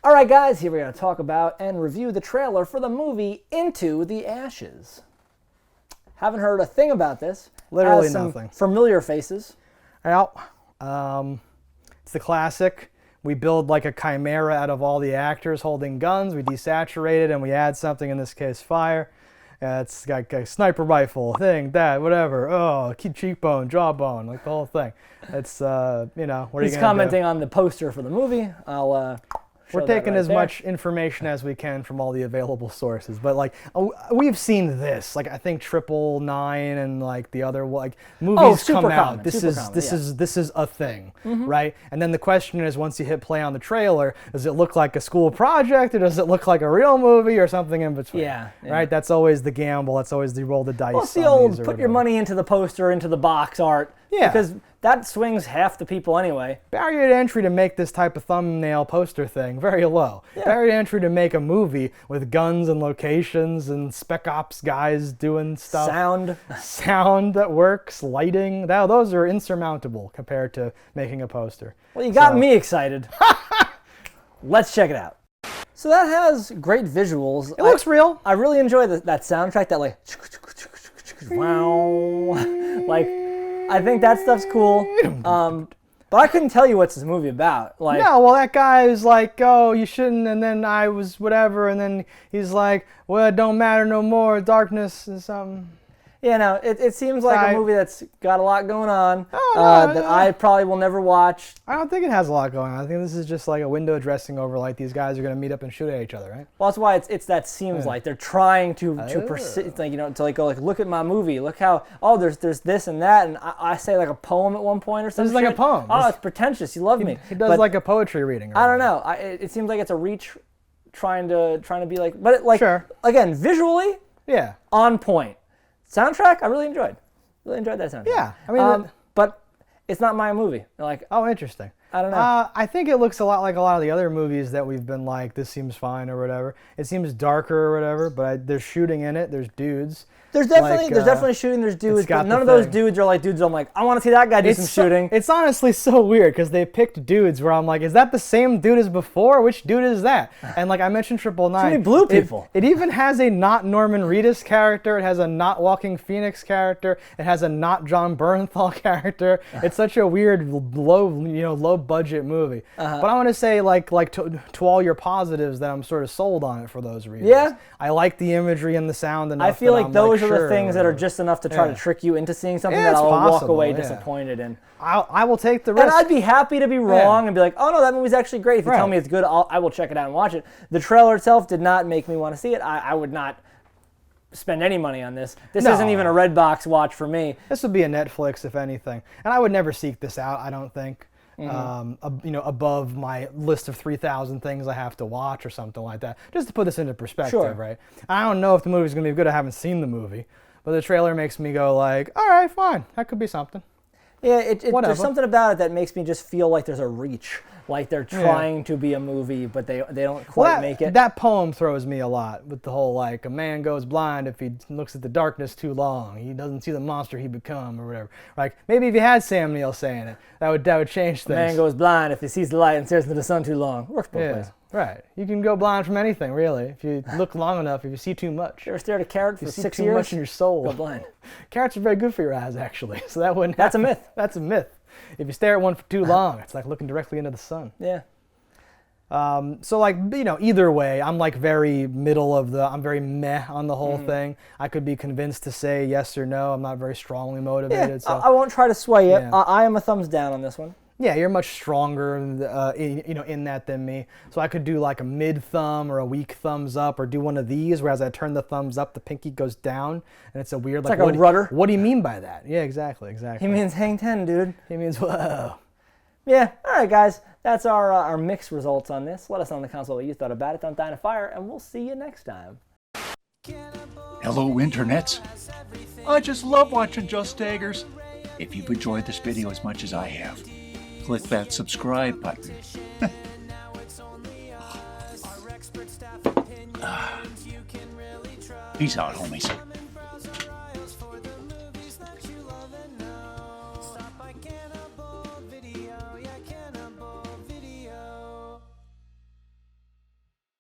Alright guys, here we're going to talk about and review the trailer for the movie Into the Ashes. Haven't heard a thing about this. Literally Has some nothing. familiar faces. Well, it's the classic. We build like a chimera out of all the actors holding guns. We desaturate it and we add something, in this case fire. It's got a sniper rifle, thing, that, whatever. Oh, cheekbone, jawbone, like the whole thing. It's, you know, what are you going to do? He's commenting on the poster for the movie. We're taking as much information as we can from all the available sources, but like we've seen this, like I think 999 and like the other like movies come out. This is a thing, right? And then the question is, once you hit play on the trailer, does it look like a school project or does it look like a real movie or something in between? Yeah. Right. That's always the gamble. That's always the roll the dice. Well, it's the old put your money into the poster, into the box art. Yeah. Because that swings half the people anyway. Barrier to entry to make this type of thumbnail poster thing, very low. Yeah. Barrier to entry to make a movie with guns and locations and spec ops guys doing stuff. Sound that works, lighting. Those are insurmountable compared to making a poster. Well, you got me excited. Let's check it out. So that has great visuals. It looks real. I really enjoy that soundtrack, that like, wow. Like, I think that stuff's cool, but I couldn't tell you what's this movie about. Like, no, well, that guy is like, oh, you shouldn't, and then I was whatever, and then he's like, well, it don't matter no more, darkness and something. Yeah, no, it seems like a movie that's got a lot going on that I probably will never watch. I don't think it has a lot going on. I think this is just like a window dressing over like these guys are going to meet up and shoot at each other, right? Well, that's why it's that seems like they're trying to persist, like, you know, to like go like, look at my movie, look how, oh, there's this and that, and I say like a poem at one point or something. This is like a poem. Oh, it's pretentious. You love me. He does like a poetry reading. I don't know. It seems like it's a reach, trying to be like, but again, visually, yeah, on point. Soundtrack, I really enjoyed. Really enjoyed that soundtrack. Yeah, I mean, but it's not my movie. Like, oh, interesting. I don't know. I think it looks a lot like a lot of the other movies that we've been like, this seems fine or whatever. It seems darker or whatever, but there's shooting in it. There's dudes. There's definitely shooting. There's dudes, but none of those dudes are like dudes I'm like, I want to see that guy do some shooting. It's honestly so weird because they picked dudes where I'm like, is that the same dude as before? Which dude is that? And like I mentioned 999. Too many blue people. It even has a not Norman Reedus character. It has a not Walking Phoenix character. It has a not John Bernthal character. It's such a weird, low budget movie. But I want to say like to all your positives that I'm sort of sold on it for those reasons. Yeah. I like the imagery and the sound enough. I feel like those are the things that are just enough to try to trick you into seeing something that I'll walk away disappointed in. I will take the risk. And I'd be happy to be wrong and be like, oh no, that movie's actually great. If you tell me it's good, I will check it out and watch it. The trailer itself did not make me want to see it. I would not spend any money on this. This isn't even a Redbox watch for me. This would be a Netflix, if anything. And I would never seek this out, I don't think. Above my list of 3,000 things I have to watch or something like that. Just to put this into perspective, right? I don't know if the movie's going to be good. I haven't seen the movie. But the trailer makes me go like, all right, fine. That could be something. Yeah, there's something about it that makes me just feel like there's a reach. Like they're trying to be a movie, but they don't quite make it. That poem throws me a lot with the whole like, a man goes blind if he looks at the darkness too long. He doesn't see the monster he become or whatever. Like maybe if you had Sam Neill saying it, that would change things. A man goes blind if he sees the light and stares into the sun too long. Works both ways. Right. You can go blind from anything, really. If you look long enough, if you see too much. You ever stared at a carrot for 6 years? If you see too much in your soul. Go blind. Carrots are very good for your eyes, actually. So that wouldn't That's a myth. That's a myth. If you stare at one for too long, it's like looking directly into the sun. Yeah. So like, either way, I'm like very middle of I'm very meh on the whole thing. I could be convinced to say yes or no. I'm not very strongly motivated. Yeah, so I won't try to sway it. I am a thumbs down on this one. Yeah, you're much stronger, in that than me. So I could do like a mid thumb or a weak thumbs up, or do one of these, where as I turn the thumbs up, the pinky goes down, and it's a weird like a rudder. What do you mean by that? Yeah, exactly. He means hang 10, dude. He means whoa. Yeah. All right, guys. That's our mixed results on this. Let us know in the comments what you thought about it. Don't die in a fire, and we'll see you next time. Hello, internets. I just love watching JustDaggers. If you've enjoyed this video as much as I have, click that subscribe button. Peace out, homies.